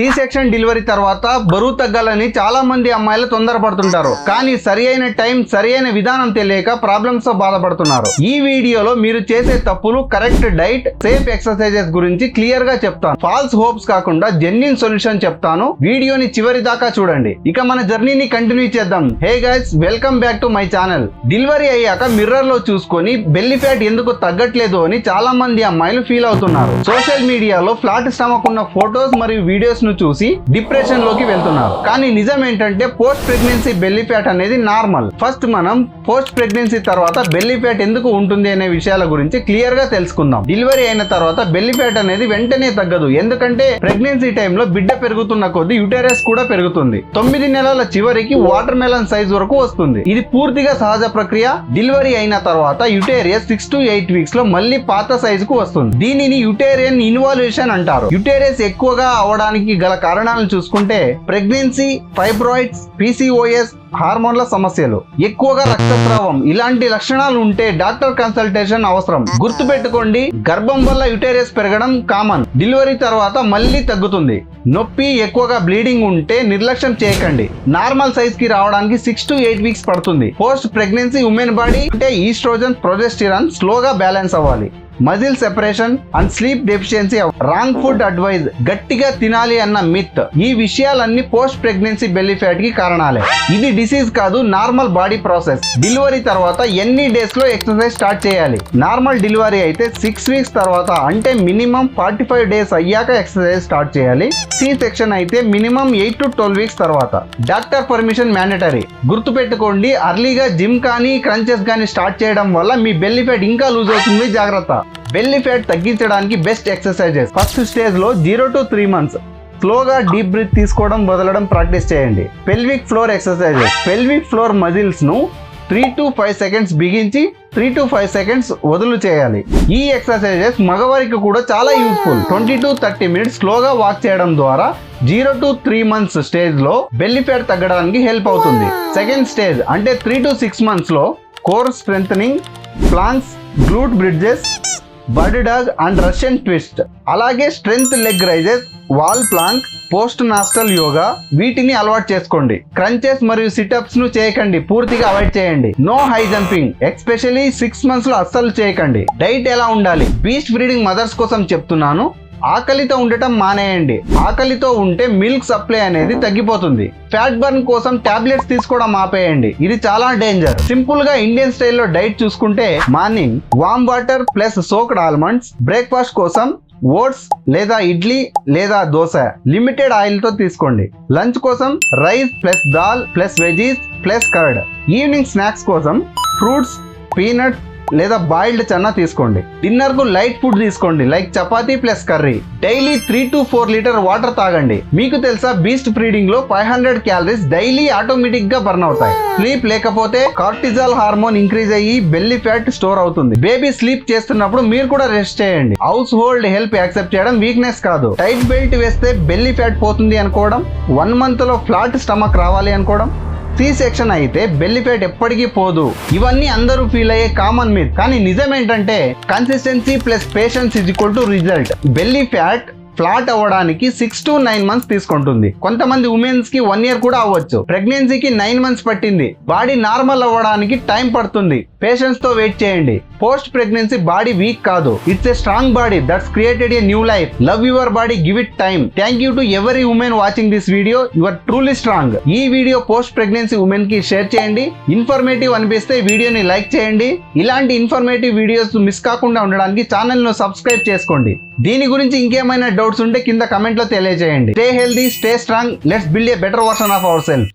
C-సెక్షన్ delivery తర్వాత బరువు తగ్గాలని చాలా మంది అమ్మాయిలు తొందరపడుతుంటారు. కానీ సరియైన టైం సరియైన విధానం తెలియక ప్రాబ్లమ్స్ తో బాధపడుతున్నారు. ఈ వీడియోలో మీరు చేసే తప్పులు, కరెక్ట్ డైట్, సేఫ్ ఎక్సర్సైజెస్ గురించి క్లియర్ గా చెప్తాను. ఫాల్స్ హోప్స్ కాకుండా జెన్యూన్ సొల్యూషన్ చెప్తాను. వీడియోని చివరి దాకా చూడండి. ఇక మన జర్నీని కంటిన్యూ చేద్దాం. Hey guys, welcome back to my channel. Delivery అయ్యాక మిర్రర్ లో చూసుకొని బెల్లీ ఫ్యాట్ ఎందుకు తగ్గట్లేదు అని చాలా మంది అమ్మాయిలు ఫీల్ అవుతున్నారు. సోషల్ మీడియాలో ఫ్లాట్ స్టమక్ ఉన్న ఫోటోస్ మరియు వీడియోస్ చూసి డిప్రెషన్ లోకి వెళ్తున్నారు. కానీ నిజం ఏంటంటే పోస్ట్ ప్రెగ్నెన్సీ బెల్లీ ఫ్యాట్ అనేది నార్మల్. ఫస్ట్ మనం పోస్ట్ ప్రెగ్నెన్సీ తర్వాత బెల్లీ ఫ్యాట్ ఎందుకు ఉంటుంది అనే విషయాల గురించి క్లియర్ గా తెలుసుకుందాం. డెలివరీ అయిన తర్వాత బెల్లీ ఫ్యాట్ అనేది వెంటనే తగ్గదు. ఎందుకంటే ప్రెగ్నెన్సీ టైంలో బిడ్డ పెరుగుతున్న కొద్దీ యూటెరస్ కూడా పెరుగుతుంది. 9 నెలల చివరికి వాటర్ మెలన్ సైజ్ వరకు వస్తుంది. ఇది పూర్తిగా సహజ ప్రక్రియ. డెలివరీ అయిన తర్వాత యూటెరియస్ 6 to 8 వీక్స్ లో మళ్ళీ పాత సైజుకు వస్తుంది. దీనిని యూటేరియన్ ఇన్వాల్యూషన్ అంటారు. యూటెరస్ ఎక్కువగా అవడానికి గల కారణాలను చూసుకుంటే ప్రెగ్నెన్సీ, ఫైబ్రాయిడ్స్, PCOS, హార్మోన్ల సమస్యలు, ఎక్కువగా రక్తస్రావం ఇలాంటి లక్షణాలు ఉంటే డాక్టర్ కన్సల్టేషన్ అవసరం. గుర్తుపెట్టుకోండి, గర్భం వల్ల యూటెరస్ పెరగడం కామన్. డెలివరీ తర్వాత మళ్ళీ తగ్గుతుంది. నొప్పి, ఎక్కువగా బ్లీడింగ్ ఉంటే నిర్లక్ష్యం చేయకండి. నార్మల్ సైజ్ కి రావడానికి 6 to 8 వీక్స్ పడుతుంది. పోస్ట్ ప్రెగ్నెన్సీ ఉమెన్ బాడీ అంటే ఈస్ట్రోజన్, ప్రొజెస్టిరాన్ స్లోగా బ్యాలెన్స్ అవ్వాలి. Muscle separation and sleep deficiency, wrong food advice, గట్టిగా తినాలి అన్న మిత్, ఈ విషయాలన్నీ పోస్ట్ ప్రెగ్నెన్సీ బెల్లీ ఫ్యాట్ కి కారణాలే. ఇది డిసీజ్ కాదు, నార్మల్ బాడీ ప్రాసెస్. డెలివరీ తర్వాత ఎన్ని డేస్ లో ఎక్సర్సైజ్ స్టార్ట్ చేయాలి? నార్మల్ డెలివరీ అయితే 6 వీక్స్ తర్వాత, అంటే మినిమం 45 డేస్ అయ్యాక ఎక్సర్సైజ్ స్టార్ట్ చేయాలి. C-సెక్షన్ అయితే మినిమం 8 to 12 వీక్స్ తర్వాత. Doctor permission mandatory. గుర్తుపెట్టుకోండి, అర్లీగా జిమ్ కానీ క్రంచెస్ కానీ స్టార్ట్ చేయడం వల్ల మీ బెల్లీ ఫ్యాట్ ఇంకా లూజ్ అవుతుంది. జాగ్రత్త. బెల్లీ ఫ్యాట్ తగ్గించడానికి బెస్ట్ ఎక్సర్సైజెస్. ఫస్ట్ స్టేజ్ లో 0 to 3 months స్లోగా డీప్ బ్రీత్ తీసుకోవడం వదలడం ప్రాక్టీస్ చేయండి. Pelvic floor exercises. Pelvic floor muscles ను 3 to 5 seconds బిగించి 3 to 5 seconds వదులు చేయాలి. ఈ ఎక్సర్సైజెస్ మగవారికి కూడా చాలా యూస్ఫుల్. 20 to 30 minutes స్లోగా వాక్ చేయడం ద్వారా 0 to 3 months స్టేజ్ లో బెల్లీ ఫ్యాట్ తగ్గడానికి హెల్ప్ అవుతుంది. సెకండ్ స్టేజ్ అంటే 3 to 6 months లో core strengthening, planks, glute bridges, bird dog and Russian twist, అలాగే strength leg raises, wall plank, post natal yoga, వీటిని అలవాటు చేసుకోండి. క్రంచెస్ మరియు సిటప్స్ ను చేయకండి, పూర్తిగా అవాయిడ్ చేయండి. No high jumping, especially 6 months లో అస్సలు చేయకండి. డైట్ ఎలా ఉండాలి? బీస్ట్ బ్రీడింగ్ మదర్స్ కోసం చెప్తున్నాను. ఆకలితో ఉండటం మానేయండి. ఆకలితో ఉంటే మిల్క్ సప్లై అనేది తగ్గిపోతుంది. ఫ్యాట్ బర్న్ కోసం టాబ్లెట్స్ తీసుకోవడం ఆపేయండి. ఇది చాలా డేంజర్. సింపుల్ గా ఇండియన్ స్టైల్లో డైట్ చూసుకుంటే morning warm water plus soaked almonds, breakfast కోసం ఓట్స్ లేదా ఇడ్లీ లేదా దోశ లిమిటెడ్ ఆయిల్ తో తీసుకోండి. లంచ్ కోసం rice plus dal plus veggies plus curd. Evening snacks కోసం ఫ్రూట్స్, పీనట్స్ లేదా బాయిల్డ్ చన్నా తీసుకోండి. డిన్నర్ కు లైట్ ఫుడ్ తీసుకోండి, like chapati plus curry. Daily 3 to 4 litre water తాగండి. మీకు తెలుసా, బీస్ట్ బ్రీడింగ్ లో 500 క్యాలరీస్ డైలీ ఆటోమేటిక్ గా బర్న్ అవుతాయి. స్లీప్ లేకపోతే కార్టిజాల్ హార్మోన్ ఇంక్రీజ్ అయ్యి బెల్లీ ఫ్యాట్ స్టోర్ అవుతుంది. బేబీ స్లీప్ చేస్తున్నప్పుడు మీరు కూడా రెస్ట్ చేయండి. హౌస్ హోల్డ్ హెల్ప్ యాక్సెప్ట్ చేయడం వీక్నెస్ కాదు. టైట్ బెల్ట్ వేస్తే బెల్లీ ఫ్యాట్ పోతుంది అనుకోవడం, 1 month లో ఫ్లాట్ స్టమక్ రావాలి అనుకోవడం, C-సెక్షన్ అయితే బెల్లీ ఫ్యాట్ ఎప్పటికీ పోదు, ఇవన్నీ అందరూ ఫీల్ అయ్యే కామన్ మిత్. కానీ నిజం ఏంటంటే consistency plus patience is equal to result. Belly fat flat అవ్వడానికి 6 to 9 months తీసుకుంటుంది. కొంతమంది ఉమెన్స్ కి 1 year కూడా అవ్వచ్చు. ప్రెగ్నెన్సీకి 9 months పట్టింది. బాడీ నార్మల్ అవ్వడానికి టైం పడుతుంది. పేషెన్స్ తో వెయిట్ చేయండి. పోస్ట్ ప్రెగ్నెన్సీ బాడీ వీక్ కాదు, it's a strong body that's created a new life. Love your body, give it time. Thank you to every women watching this video. You are truly strong. ఈ video post pregnancy women కి share చేయండి. Informative అనిపిస్తే వీడియోని like చేయండి. ఇలాంటి informative videos miss కాకుండా ఉండడానికి channel ను సబ్స్క్రైబ్ చేసుకోండి. దీని గురించి ఇంకేమైనా డౌట్స్ ఉంటే కింద కమెంట్ లో తెలియజేయండి. Stay healthy, stay strong. Let's build a better version of our self.